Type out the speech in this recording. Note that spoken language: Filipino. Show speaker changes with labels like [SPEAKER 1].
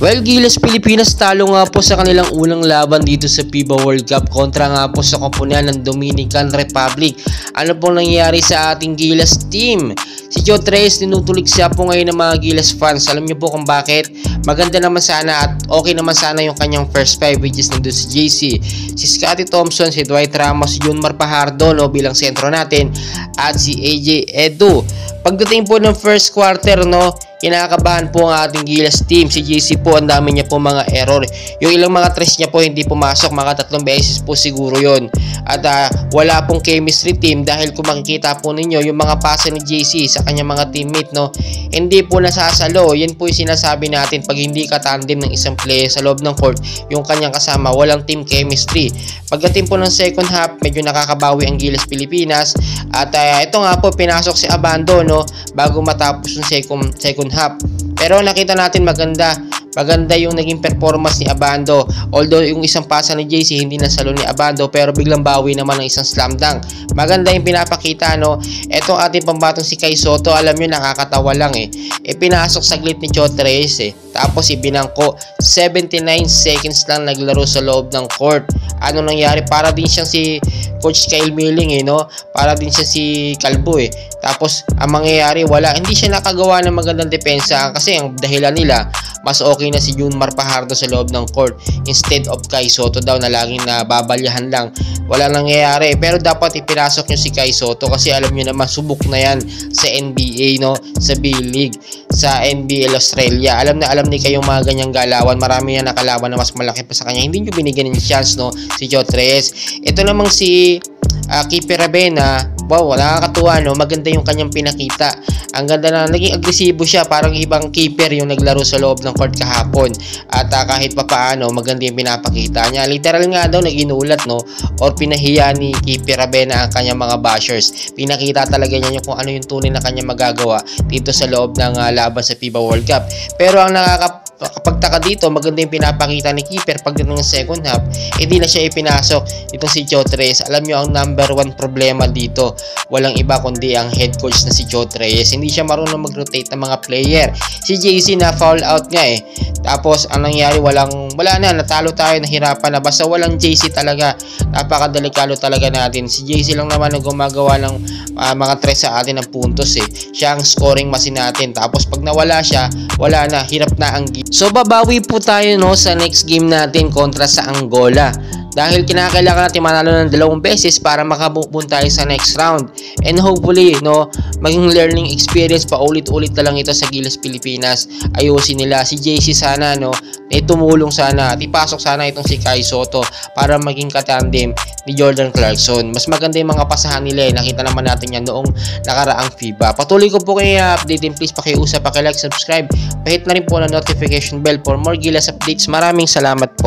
[SPEAKER 1] Well, Gilas Pilipinas talo nga po sa kanilang unang laban dito sa FIBA World Cup kontra nga po sa koponan ng Dominican Republic. Ano pong nangyayari sa ating Gilas team? Si Joe Treyes tinutulig siya po ngayon ng mga Gilas fans. Alam niyo po kung bakit? Maganda naman sana at okay naman sana yung kanyang first five, which is nandun si JC, si Scottie Thompson, si Dwight Ramos, si Junmar Fajardo bilang sentro natin, at si AJ Edu. Pagdating po ng first quarter, kinakabahan po ang ating Gilas team. Si JC po, ang dami niya po mga error. Yung ilang mga tres niya po hindi pumasok, mga 3 beses po siguro yon. At wala pong chemistry team dahil kung makikita po ninyo yung mga pasa ni JC sa kanyang mga teammate, hindi po nasasalo. Yan po yung sinasabi natin, pag hindi ka tandem ng isang player sa loob ng court, yung kanyang kasama, walang team chemistry. Pagdating po ng second half, medyo nakakabawi ang Gilas Pilipinas. At ito nga po, pinasok si Abando bago matapos yung second half. Pero nakita natin maganda yung naging performance ni Abando. Although yung isang pasa ni JC hindi nasalo ni Abando, pero biglang bawi naman ng isang slam dunk. Maganda yung pinapakita, Etong ating pambatong si Kai Sotto, alam nyo, nakakatawa lang pinasok saglit ni Joe Treyes tapos ibinangko. 79 seconds lang naglaro sa loob ng court. Ano nangyari? Para din siyang si Coach Kyle Milling para din siya si Calvo Tapos ang mangyayari, hindi siya nakagawa ng magandang depensa kasi ang dahilan nila, mas okay na si Junmar Fajardo sa loob ng court instead of Kai Sotto daw na laging nababalyahan lang. Wala nangyayari. Pero dapat ipinasok nyo si Kai Sotto kasi alam nyo naman, subok na yan sa NBA, sa B-League, sa NBL Australia. Alam ni kayong mga ganyang galawan. Marami yan nakalaban na mas malaki pa sa kanya. Hindi nyo binigyan ng chance, si Joe Treyes. Ito namang si Keeper Rabena, wow, nakakatuwa, maganda yung kanyang pinakita. Ang ganda na, naging agresibo siya, parang ibang keeper yung naglaro sa loob ng court kahapon. At kahit papaano, maganda yung pinapakita niya. Literal nga daw, naginulat, or pinahiya ni Keeper Rabena ang kanyang mga bashers. Pinakita talaga niya kung ano yung tunay na kanyang magagawa dito sa loob ng laban sa FIBA World Cup. Pero ang nakakapagtaka dito, maganda yung pinapakita ni Keeper pagdating ng second half, hindi na siya ipinasok itong si Joe Treyes. Alam nyo, ang number 1 problema dito, walang iba kundi ang head coach na si Joe Treyes. Hindi siya marunong mag-rotate ng mga player. Si JC na foul out nga Tapos ang nangyari, wala na, natalo tayo, nahirapan na. Basta walang JC talaga, napakadelikado talaga natin. Si JC lang naman ang gumagawa ng mga tres sa atin ng puntos Siya ang scoring machine natin. Tapos pag nawala siya, wala na, hirap na ang game. So babawi po tayo sa next game natin kontra sa Angola. Dahil kinakailangan natin manalo ng 2 beses para makabukbun tayo sa next round. And hopefully, maging learning experience pa ulit-ulit na lang ito sa Gilas Pilipinas. Ayusin nila. Si JC sana, tumulong sana at ipasok sana itong si Kai Sotto para maging katandem ni Jordan Clarkson. Mas maganda yung mga pasahan nila Nakita naman natin yan noong nakaraang FIBA. Patuloy ko po kayo update. Please pakiusap, pakilike, subscribe. Pahit na rin po ng notification bell for more Gilas updates. Maraming salamat po.